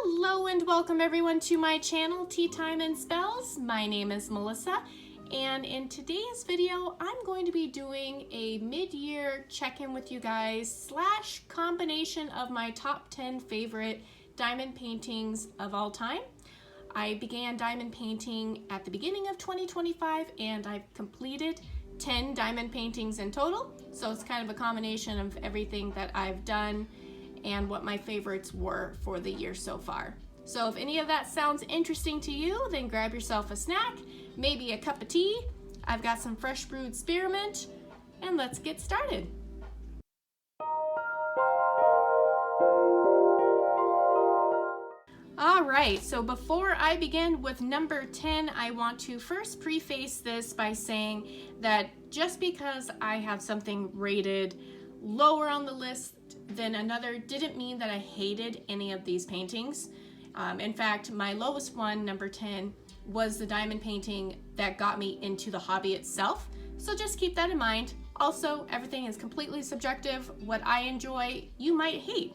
Hello and welcome everyone to my channel, Teatime and Spells. My name is Melissa, and in today's video, I'm going to be doing a mid-year check-in with you guys / combination of my top 10 favorite diamond paintings of all time. I began diamond painting at the beginning of 2025 and I've completed 10 diamond paintings in total. So it's kind of a combination of everything that I've done and what my favorites were for the year so far. So if any of that sounds interesting to you, then grab yourself a snack, maybe a cup of tea. I've got some fresh brewed spearmint, and let's get started. Alright, so before I begin with number 10, I want to first preface this by saying that just because I have something rated lower on the list than another didn't mean that I hated any of these paintings. In fact, my lowest one, number 10, was the diamond painting that got me into the hobby itself. So just keep that in mind. Also, everything is completely subjective. What I enjoy, you might hate,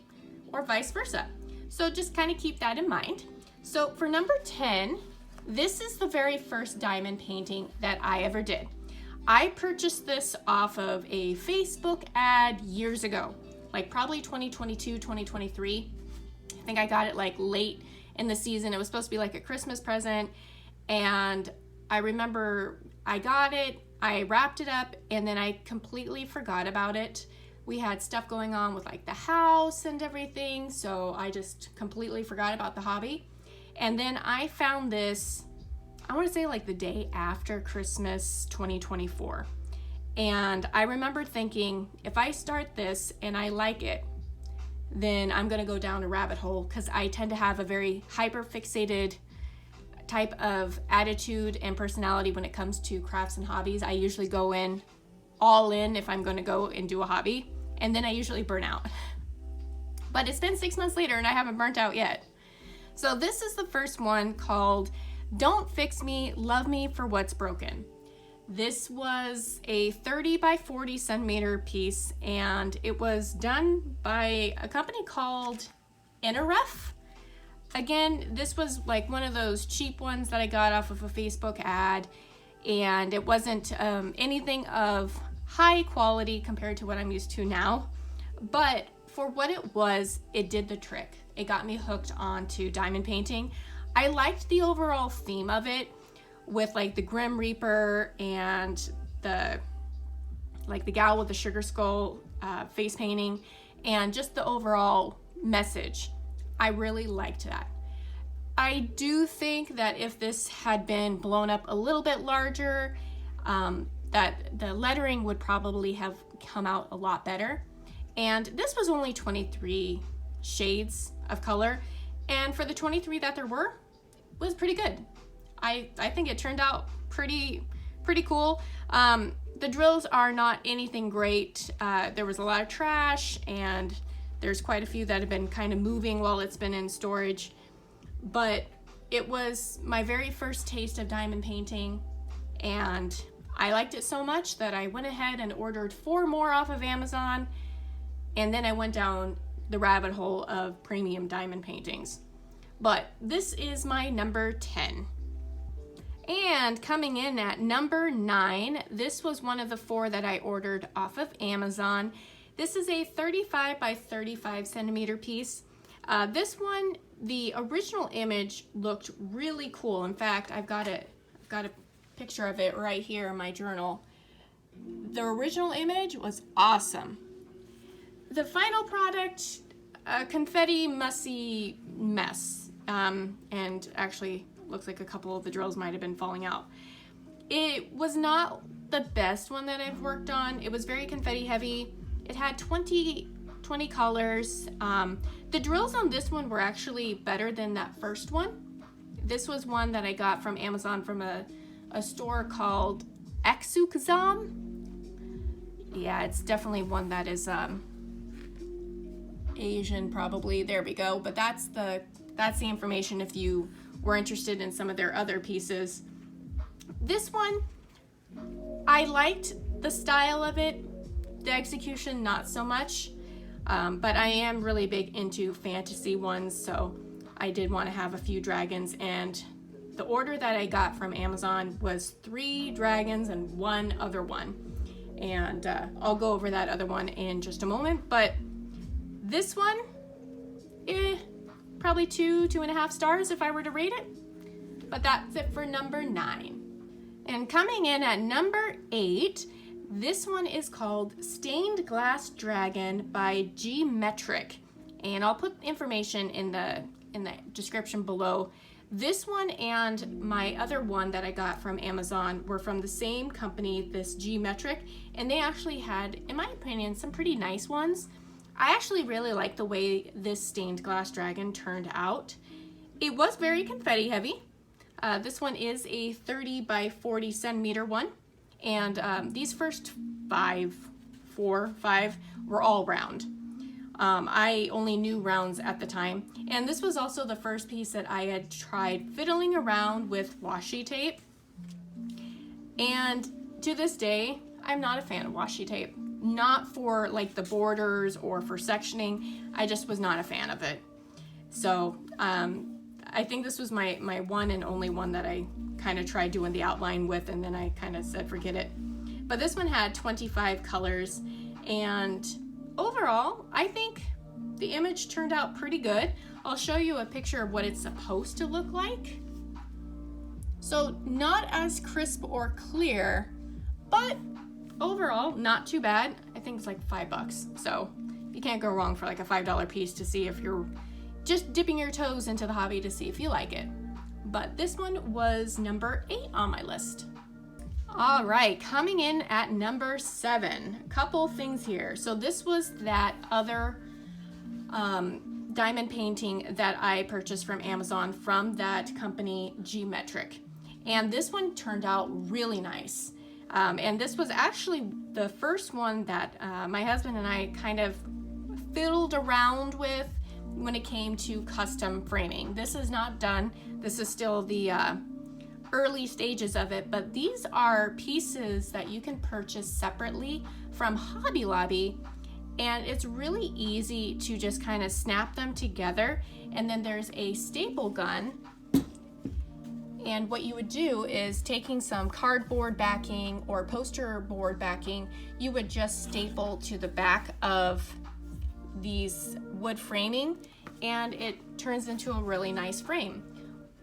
or vice versa. So just kind of keep that in mind. So for number 10, this is the very first diamond painting that I ever did. I purchased this off of a Facebook ad years ago, like probably 2022, 2023. I think I got it like late in the season. It was supposed to be like a Christmas present. And I remember I got it, I wrapped it up, and then I completely forgot about it. We had stuff going on with like the house and everything, so I just completely forgot about the hobby. And then I found this, I want to say like the day after Christmas 2024. And I remember thinking, if I start this and I like it, then I'm going to go down a rabbit hole, because I tend to have a very hyper fixated type of attitude and personality when it comes to crafts and hobbies. I usually go in all in if I'm going to go and do a hobby, and then I usually burn out. But it's been 6 months later and I haven't burnt out yet. So this is the first one, called Don't Fix Me, Love Me for What's Broken. This was a 30 by 40 centimeter piece, and it was done by a company called Intermission. Again, this was like one of those cheap ones that I got off of a Facebook ad, and it wasn't anything of high quality compared to what I'm used to now. But for what it was, it did the trick. It got me hooked onto diamond painting. I liked the overall theme of it, with like the Grim Reaper and the gal with the sugar skull face painting, and just the overall message. I really liked that. I do think that if this had been blown up a little bit larger, that the lettering would probably have come out a lot better. And this was only 23 shades of color, and for the 23 that there were, it was pretty good. I think it turned out pretty cool. The drills are not anything great. There was a lot of trash, and there's quite a few that have been kind of moving while it's been in storage. But it was my very first taste of diamond painting, and I liked it so much that I went ahead and ordered 4 more off of Amazon, and then I went down the rabbit hole of premium diamond paintings. But this is my number 10. And coming in at number 9, this was one of the 4 that I ordered off of Amazon. This is a 35 by 35 centimeter piece. This one, the original image looked really cool. In fact, I've got a picture of it right here in my journal. The original image was awesome. The final product, a confetti mussy mess, and actually looks like a couple of the drills might have been falling out. It was not the best one that I've worked on. It was very confetti heavy. It had 20 colors. The drills on this one were actually better than that first one. This was one that I got from Amazon from a store called Exukzam. Yeah, it's definitely one that is Asian probably. There we go. But that's the information if you were interested in some of their other pieces. This one, I liked the style of it. The execution, not so much. But I am really big into fantasy ones, so I did want to have a few dragons, and the order that I got from Amazon was 3 dragons and 1 other one. And I'll go over that other one in just a moment. But this one, probably 2.5 stars if I were to rate it. But that's it for number 9. And coming in at number 8, this one is called Stained Glass Dragon by Geometric. And I'll put information in the description below. This one and my other one that I got from Amazon were from the same company, this Geometric, and they actually had, in my opinion, some pretty nice ones. I actually really like the way this stained glass dragon turned out. It was very confetti heavy. This one is a 30 by 40 centimeter one, and these first 5 were all round. I only knew rounds at the time, and this was also the first piece that I had tried fiddling around with washi tape, and to this day I'm not a fan of washi tape. Not for like the borders or for sectioning, I just was not a fan of it. So I think this was my one and only one that I kind of tried doing the outline with, and then I kind of said forget it. But this one had 25 colors, and overall, I think the image turned out pretty good. I'll show you a picture of what it's supposed to look like. So not as crisp or clear, but overall not too bad. I think it's like $5. So you can't go wrong for like a $5 piece to see if you're just dipping your toes into the hobby to see if you like it. But this one was number 8 on my list. All right, coming in at number 7, a couple things here. So this was that other diamond painting that I purchased from Amazon from that company Geometric. And this one turned out really nice. And this was actually the first one that my husband and I kind of fiddled around with when it came to custom framing. This is not done. This is still the early stages of it, but these are pieces that you can purchase separately from Hobby Lobby, and it's really easy to just kind of snap them together. And then there's a staple gun, and what you would do is, taking some cardboard backing or poster board backing, you would just staple to the back of these wood framing, and it turns into a really nice frame.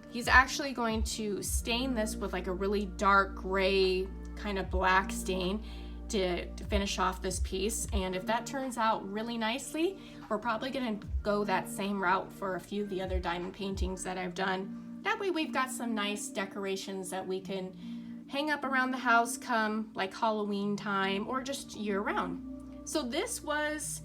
He's actually going to stain this with like a really dark gray kind of black stain to finish off this piece. And if that turns out really nicely, we're probably gonna go that same route for a few of the other diamond paintings that I've done. That way we've got some nice decorations that we can hang up around the house come like Halloween time or just year round. So this was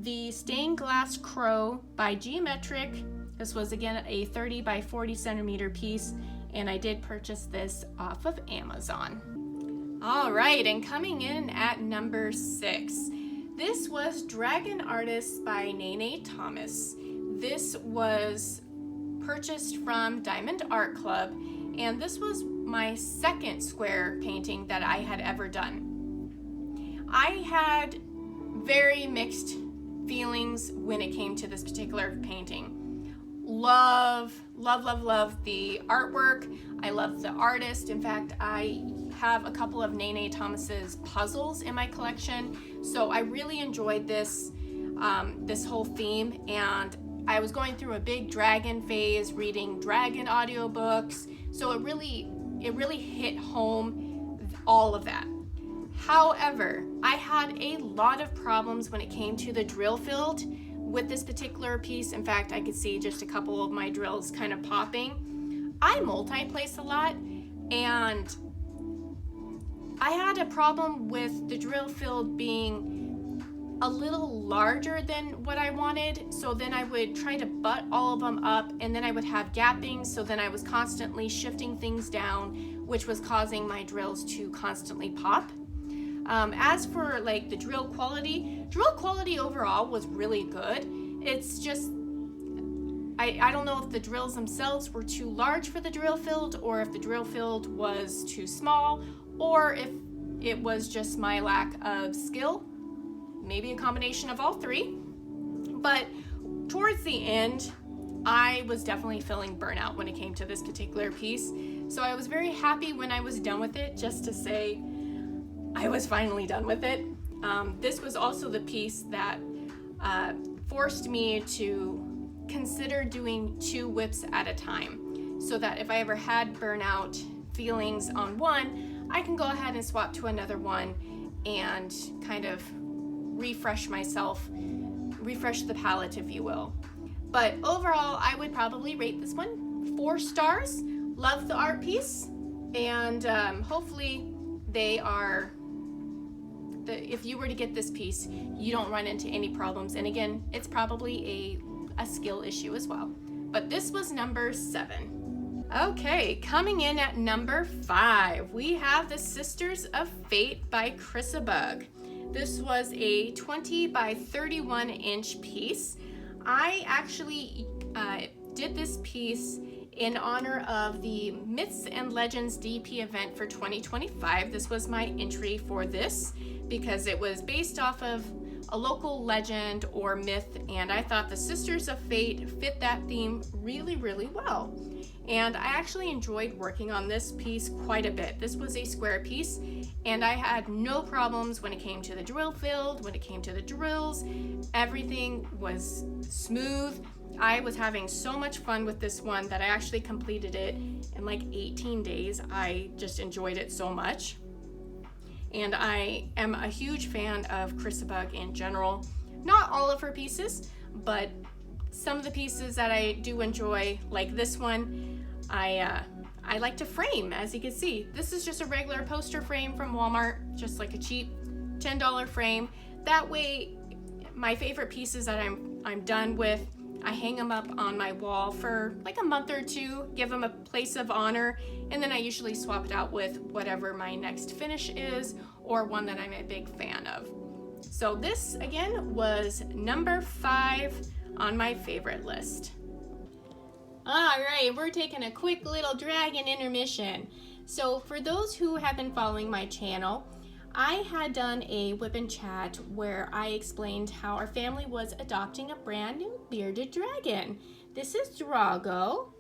the Stained Glass Crow by Geometric. This was again a 30 by 40 centimeter piece, and I did purchase this off of Amazon. All right, and coming in at number 6, this was Dragon Artist by Nene Thomas. This was purchased from Diamond Art Club, and this was my second square painting that I had ever done. I had very mixed feelings when it came to this particular painting. Love the artwork. I love the artist. In fact, I have a couple of Nene Thomas's puzzles in my collection, so I really enjoyed this this whole theme. And I was going through a big dragon phase, reading dragon audiobooks, so it really hit home, all of that. However, I had a lot of problems when it came to the drill field with this particular piece. In fact, I could see just a couple of my drills kind of popping. I multi-place a lot, and I had a problem with the drill field being a little larger than what I wanted. So then I would try to butt all of them up, and then I would have gapping. So then I was constantly shifting things down, which was causing my drills to constantly pop. As for like the drill quality overall was really good. It's just, I don't know if the drills themselves were too large for the drill field, or if the drill field was too small, or if it was just my lack of skill. Maybe a combination of all three. But towards the end, I was definitely feeling burnout when it came to this particular piece. So I was very happy when I was done with it, just to say I was finally done with it. This was also the piece that forced me to consider doing 2 whips at a time, so that if I ever had burnout feelings on one, I can go ahead and swap to another one and kind of refresh myself, refresh the palette, if you will. But overall, I would probably rate this one 4 stars. Love the art piece, and hopefully if you were to get this piece, you don't run into any problems. And again, it's probably a skill issue as well. But this was number 7. Okay, coming in at number 5, we have the Sisters of Fate by Crisabug. This was a 20 by 31 inch piece. I actually did this piece in honor of the Myths and Legends DP event for 2025. This was my entry for this because it was based off of a local legend or myth, and I thought the Sisters of Fate fit that theme really, really well. And I actually enjoyed working on this piece quite a bit. This was a square piece, and I had no problems when it came to the drill field, when it came to the drills. Everything was smooth. I was having so much fun with this one that I actually completed it in like 18 days. I just enjoyed it so much. And I am a huge fan of Crisabug in general. Not all of her pieces, but some of the pieces that I do enjoy, like this one, I like to frame, as you can see. This is just a regular poster frame from Walmart, just like a cheap $10 frame. That way, my favorite pieces that I'm done with, I hang them up on my wall for like a month or 2, give them a place of honor, and then I usually swap it out with whatever my next finish is or one that I'm a big fan of. So this, again, was number 5 on my favorite list. All right, we're taking a quick little dragon intermission. So for those who have been following my channel, I had done a whip and chat where I explained how our family was adopting a brand new bearded dragon. This is Drago,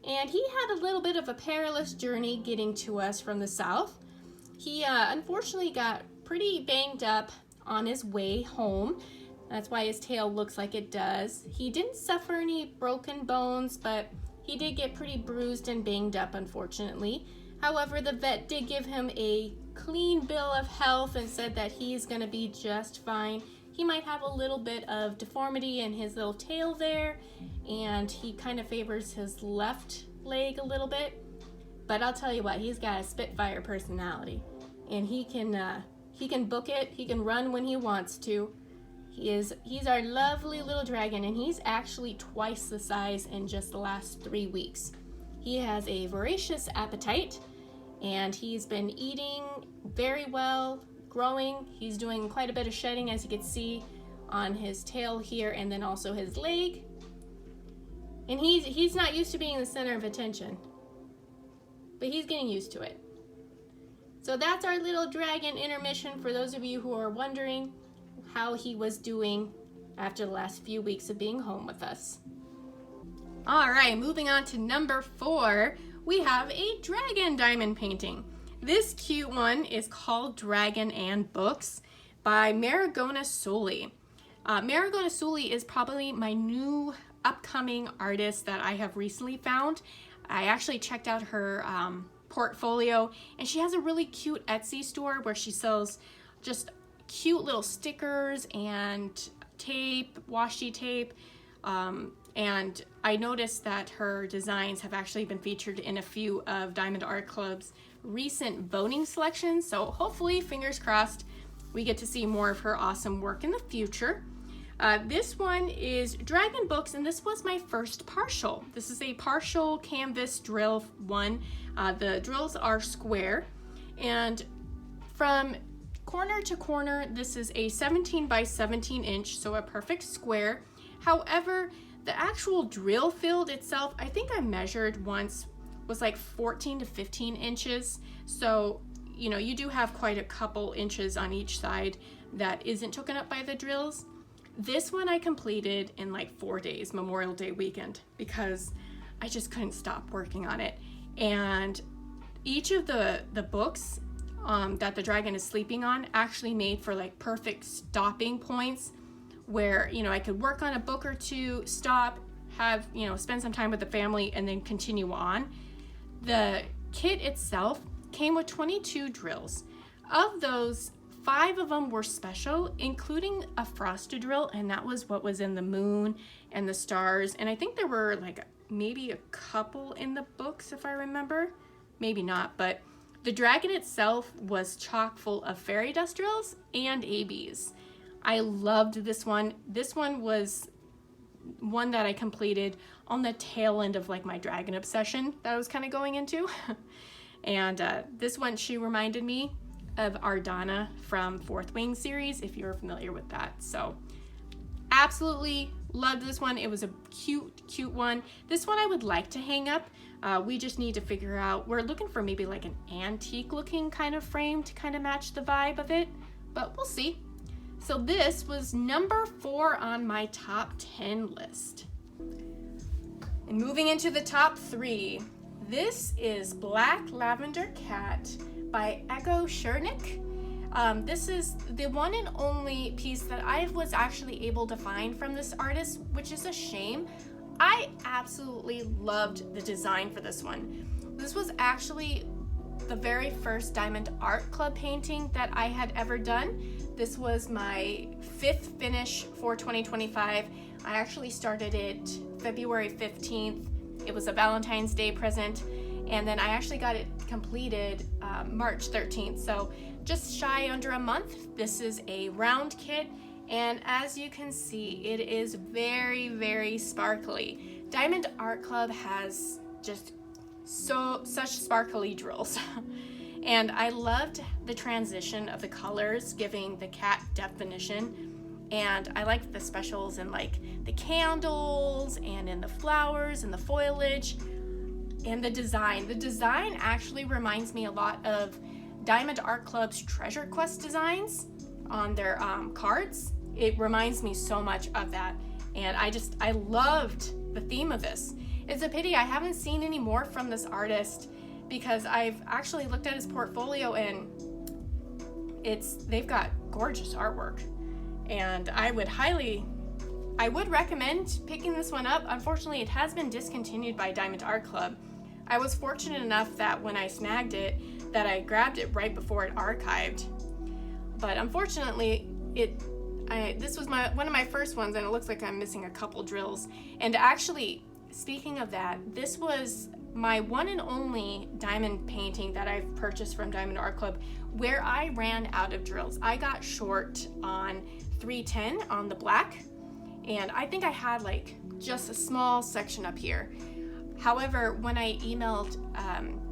and he had a little bit of a perilous journey getting to us from the south. He unfortunately got pretty banged up on his way home. That's why his tail looks like it does. He didn't suffer any broken bones, but he did get pretty bruised and banged up, unfortunately. However, the vet did give him a clean bill of health and said that he's gonna be just fine. He might have a little bit of deformity in his little tail there, and he kind of favors his left leg a little bit. But I'll tell you what, he's got a Spitfire personality, and he can book it. He can run when he wants to. He's our lovely little dragon, and he's actually twice the size in just the last 3 weeks. He has a voracious appetite, and he's been eating very well, growing. He's doing quite a bit of shedding, as you can see on his tail here, and then also his leg. And he's not used to being the center of attention, but he's getting used to it. So that's our little dragon intermission for those of you who are wondering how he was doing after the last few weeks of being home with us. All right, moving on to number 4, we have a dragon diamond painting. This cute one is called Dragon and Books by Marigona Soli. Marigona Soli is probably my new upcoming artist that I have recently found. I actually checked out her portfolio, and she has a really cute Etsy store where she sells just cute little stickers and tape, washi tape, and I noticed that her designs have actually been featured in a few of Diamond Art Club's recent voting selections, so hopefully, fingers crossed, we get to see more of her awesome work in the future. This one is Dragon Books, and this was my first partial. This is a partial canvas drill one. The drills are square, and from corner to corner, this is a 17 by 17 inch, so a perfect square. However, the actual drill field itself, I think I measured once, was like 14 to 15 inches. So, you know, you do have quite a couple inches on each side that isn't taken up by the drills. This one I completed in like 4 days, Memorial Day weekend, because I just couldn't stop working on it. And each of the books that the dragon is sleeping on actually made for like perfect stopping points where, you know, I could work on a book or two, stop, have, you know, spend some time with the family, and then continue on. The kit itself came with 22 drills. Of those, 5 of them were special, including a frosted drill, and that was what was in the moon and the stars. And I think there were like maybe a couple in the books, if I remember. Maybe not, but the dragon itself was chock full of fairy dust drills and ABs. I loved this one. This one was one that I completed on the tail end of like my dragon obsession that I was kind of going into. And this one, she reminded me of Ardana from Fourth Wing series, if you're familiar with that. So absolutely loved this one. It was a cute one. This one I would like to hang up. We just need to figure out, we're looking for maybe like an antique looking kind of frame to kind of match the vibe of it, but we'll see. So this was number 4 on my top 10 list. And moving into the top 3, this is Black Lavender Cat by Echo Shernick. This is the one and only piece that I was actually able to find from this artist, which is a shame. I absolutely loved the design for this one. This was actually the very first Diamond Art Club painting that I had ever done. This was my 5th finish for 2025. I actually started it February 15th. It was a Valentine's Day present, and then I actually got it completed March 13th. So just shy under a month. This is a round kit, and as you can see, it is very, very sparkly. Diamond Art Club has just such sparkly drills. And I loved the transition of the colors, giving the cat definition. And I liked the specials in like the candles and in the flowers and the foliage and the design. The design actually reminds me a lot of Diamond Art Club's Treasure Quest designs on their cards. It reminds me so much of that. And I loved the theme of this. It's a pity I haven't seen any more from this artist, because I've actually looked at his portfolio and they've got gorgeous artwork. And I would recommend picking this one up. Unfortunately, it has been discontinued by Diamond Art Club. I was fortunate enough that when I snagged it, that I grabbed it right before it archived. But unfortunately, this was one of my first ones, and it looks like I'm missing a couple drills. And actually, speaking of that, this was my one and only diamond painting that I've purchased from Diamond Art Club where I ran out of drills. I got short on 310 on the black, and I think I had like just a small section up here. However, when I emailed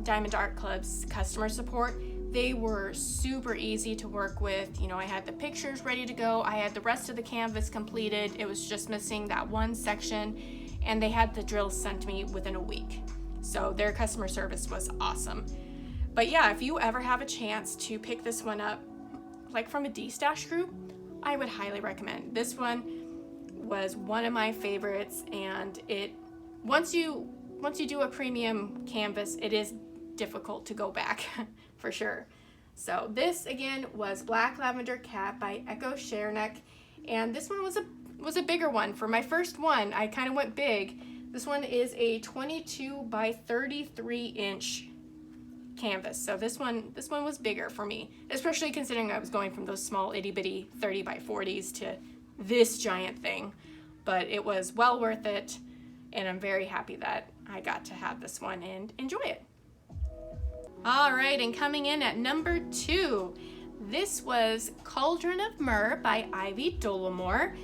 Diamond Art Club's customer support, they were super easy to work with. You know, I had the pictures ready to go. I had the rest of the canvas completed. It was just missing that one section, and they had the drills sent to me within a week. So their customer service was awesome. But yeah, if you ever have a chance to pick this one up, like from a D-Stash group, I would highly recommend. This one was one of my favorites, and once you do a premium canvas, it is difficult to go back for sure. So this again was Black Lavender Cat by Echo Shernick, and this one was a bigger one. For my first one, I kind of went big. This one is a 22 by 33 inch canvas. So this one was bigger for me, especially considering I was going from those small itty bitty 30 by 40s to this giant thing. But it was well worth it, and I'm very happy that I got to have this one and enjoy it. All right, and coming in at number 2, this was Cauldron of Myrr by Ivy Dolomore.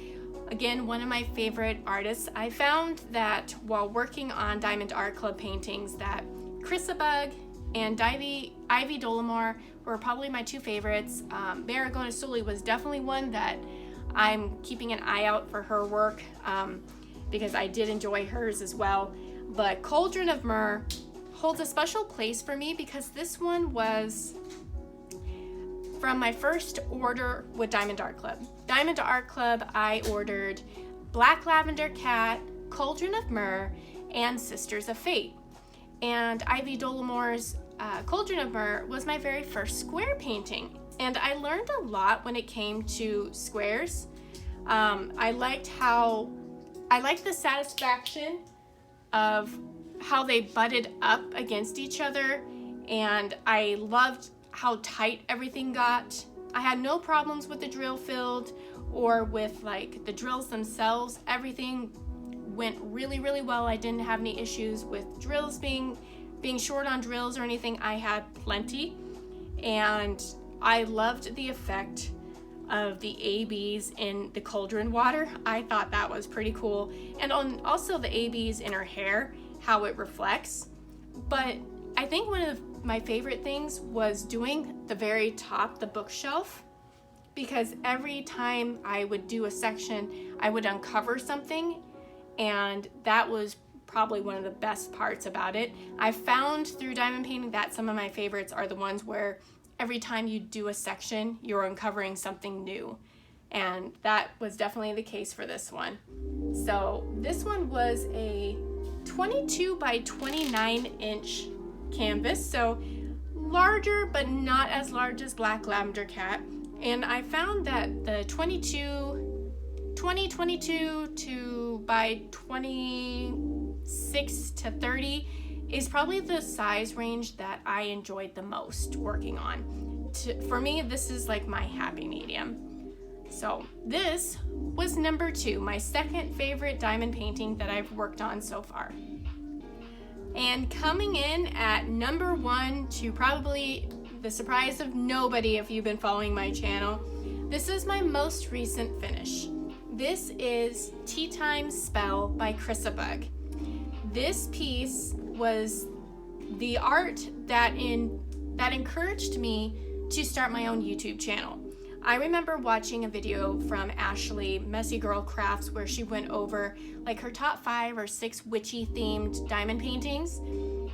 Again, one of my favorite artists. I found that while working on Diamond Art Club paintings that Chrysabug and Ivy Dolomore were probably my 2 favorites. Marigona Sully was definitely one that I'm keeping an eye out for her work because I did enjoy hers as well. But Cauldron of Myrr holds a special place for me because this one was from my first order with Diamond Art Club. Diamond Art Club, I ordered Black Lavender Cat, Cauldron of Myrr, and Sisters of Fate. And Ivy Dolomore's Cauldron of Myrr was my very first square painting. And I learned a lot when it came to squares. I liked the satisfaction of how they butted up against each other, and I loved how tight everything got. I had no problems with the drill field or with like the drills themselves. Everything went really, really well. I didn't have any issues with drills being short on drills or anything. I had plenty, and I loved the effect of the ABs in the cauldron water. I thought that was pretty cool. And also the ABs in her hair, how it reflects. But I think one of my favorite things was doing the very top, the bookshelf, because every time I would do a section, I would uncover something, and that was probably one of the best parts about it. I found through diamond painting that some of my favorites are the ones where every time you do a section, you're uncovering something new. And that was definitely the case for this one. So this one was a 22 by 29 inch canvas, so larger but not as large as Black Lavender Cat. And I found that the 22 to by 26 to 30 is probably the size range that I enjoyed the most working on. For me, this is like my happy medium. So this was number 2, my second favorite diamond painting that I've worked on so far. And coming in at number 1, to probably the surprise of nobody if you've been following my channel, this is my most recent finish. This is Teatime Spell by Chrysabug. This piece was the art that encouraged me to start my own YouTube channel. I remember watching a video from Ashley, Messy Girl Crafts, where she went over like her top 5 or 6 witchy themed diamond paintings,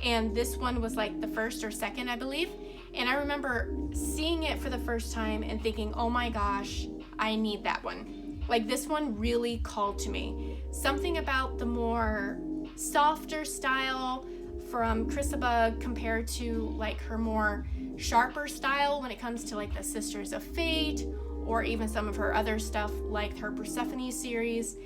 and this one was like the first or second, I believe. And I remember seeing it for the first time and thinking, oh my gosh, I need that one. Like, this one really called to me. Something about the more softer style from Chrysabug compared to like her more sharper style when it comes to like the Sisters of Fate, or even some of her other stuff like her Persephone series.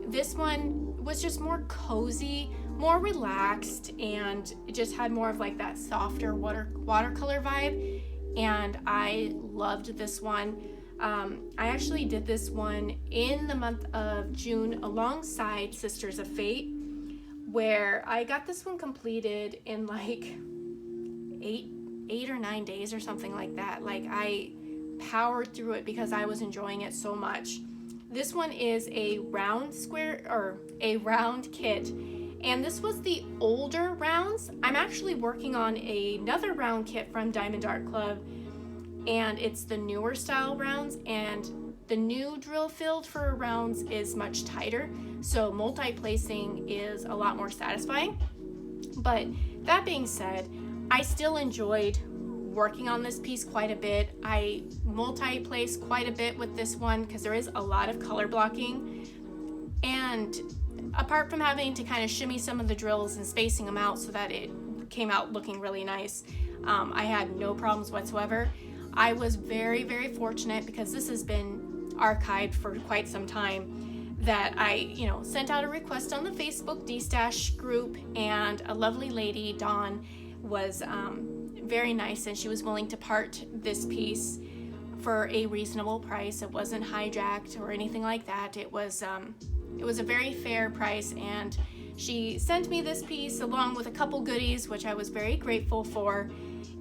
This one was just more cozy, more relaxed, and it just had more of like that softer watercolor vibe, and I loved this one. I actually did this one in the month of June alongside Sisters of Fate, where I got this one completed in like 8 or 9 days or something like that. Like, I powered through it because I was enjoying it so much. This one is a round kit, and this was the older rounds. I'm actually working on another round kit from Diamond Art Club, and it's the newer style rounds, and the new drill field for rounds is much tighter, so multi-placing is a lot more satisfying. But that being said, I still enjoyed working on this piece quite a bit. I multi-place quite a bit with this one because there is a lot of color blocking, and apart from having to kind of shimmy some of the drills and spacing them out so that it came out looking really nice, I had no problems whatsoever. I was very, very fortunate because this has been archived for quite some time, that I, sent out a request on the Facebook D-Stash group, and a lovely lady, Dawn, was very nice, and she was willing to part this piece for a reasonable price. It wasn't hijacked or anything like that. It was a very fair price, and she sent me this piece along with a couple goodies, which I was very grateful for,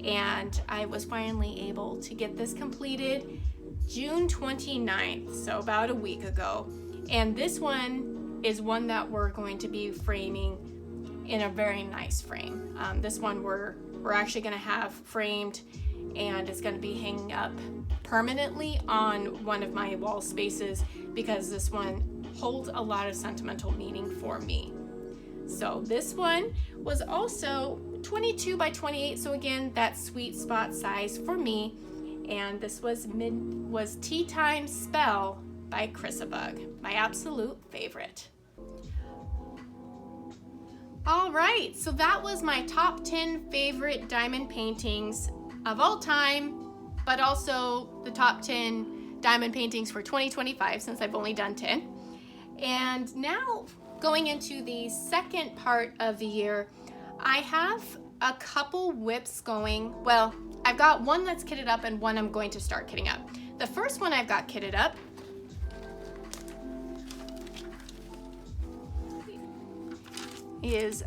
and I was finally able to get this completed June 29th, so about a week ago. And this one is one that we're going to be framing in a very nice frame. This one we're actually going to have framed, and it's going to be hanging up permanently on one of my wall spaces because this one holds a lot of sentimental meaning for me. So this one was also 22 by 28, so again, that sweet spot size for me. and this was Teatime Spell by Chrysabug, my absolute favorite. All right, so that was my top 10 favorite diamond paintings of all time, but also the top 10 diamond paintings for 2025, since I've only done 10. And now going into the second part of the year, I have a couple whips going. Well, I've got one that's kitted up and one I'm going to start kitting up. The first one I've got kitted up is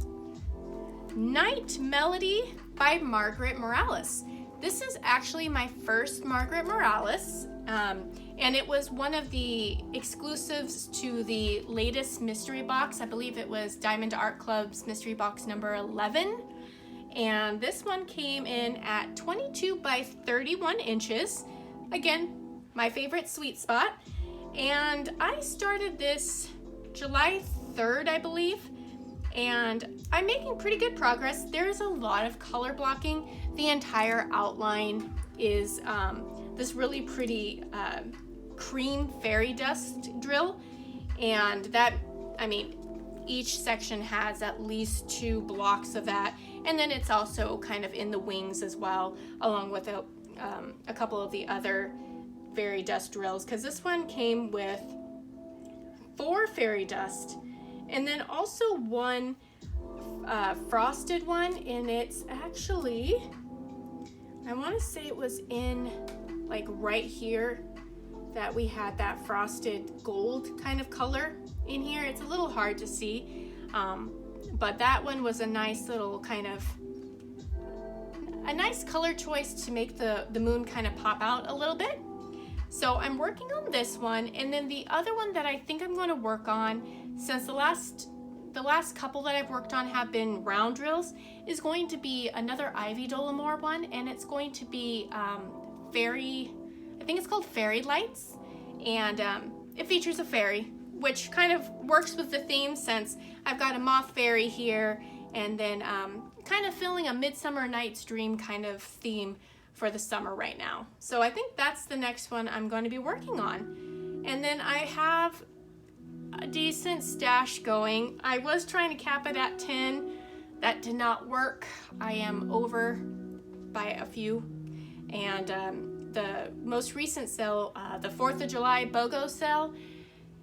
Night Melody by Margaret Morales. This is actually my first Margaret Morales, and it was one of the exclusives to the latest mystery box. I believe it was Diamond Art Club's mystery box number 11. And this one came in at 22 by 31 inches. Again, my favorite sweet spot. And I started this July 3rd, I believe. And I'm making pretty good progress. There's a lot of color blocking. The entire outline is this really pretty cream fairy dust drill. And that, I mean, each section has at least 2 blocks of that. And then it's also kind of in the wings as well, along with a couple of the other fairy dust drills. Because this one came with 4 fairy dust. And then also one frosted one, and it's actually, I want to say it was in like right here that we had that frosted gold kind of color in here. It's a little hard to see, but that one was a nice little kind of, a nice color choice to make the moon kind of pop out a little bit. So I'm working on this one, and then the other one that I think I'm going to work on, since the last couple that I've worked on have been round drills, is going to be another Ivy Dolomore one, and it's going to be fairy, I think it's called Fairy Lights, and it features a fairy, which kind of works with the theme, since I've got a moth fairy here, and then kind of feeling a Midsummer Night's Dream kind of theme for the summer right now. So I think that's the next one I'm going to be working on. And then I have a decent stash going. I was trying to cap it at 10. That did not work. I am over by a few. And the most recent sale, the 4th of July BOGO sale,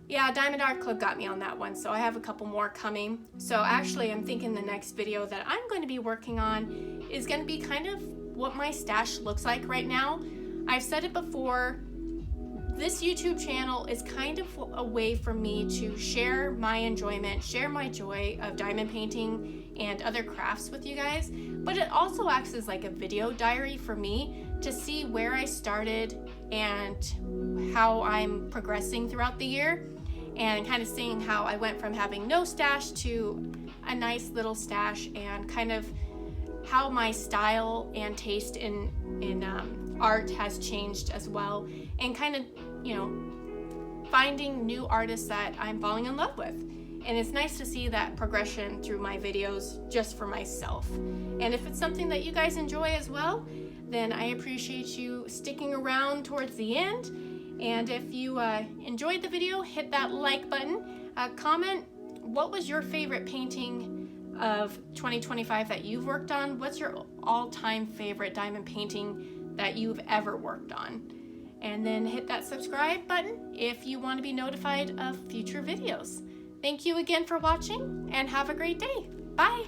yeah, Diamond Art Club got me on that one, so I have a couple more coming. So actually, I'm thinking the next video that I'm going to be working on is going to be kind of what my stash looks like right now. I've said it before, this YouTube channel is kind of a way for me to share my enjoyment, share my joy of diamond painting and other crafts with you guys, but it also acts as like a video diary for me to see where I started and how I'm progressing throughout the year, and kind of seeing how I went from having no stash to a nice little stash, and kind of how my style and taste in art has changed as well, and kind of, you know, finding new artists that I'm falling in love with. And it's nice to see that progression through my videos just for myself. And if it's something that you guys enjoy as well, then I appreciate you sticking around towards the end. And if you enjoyed the video, hit that like button, comment what was your favorite painting of 2025 that you've worked on. What's your all-time favorite diamond painting that you've ever worked on? And then hit that subscribe button if you want to be notified of future videos. Thank you again for watching, and have a great day. Bye!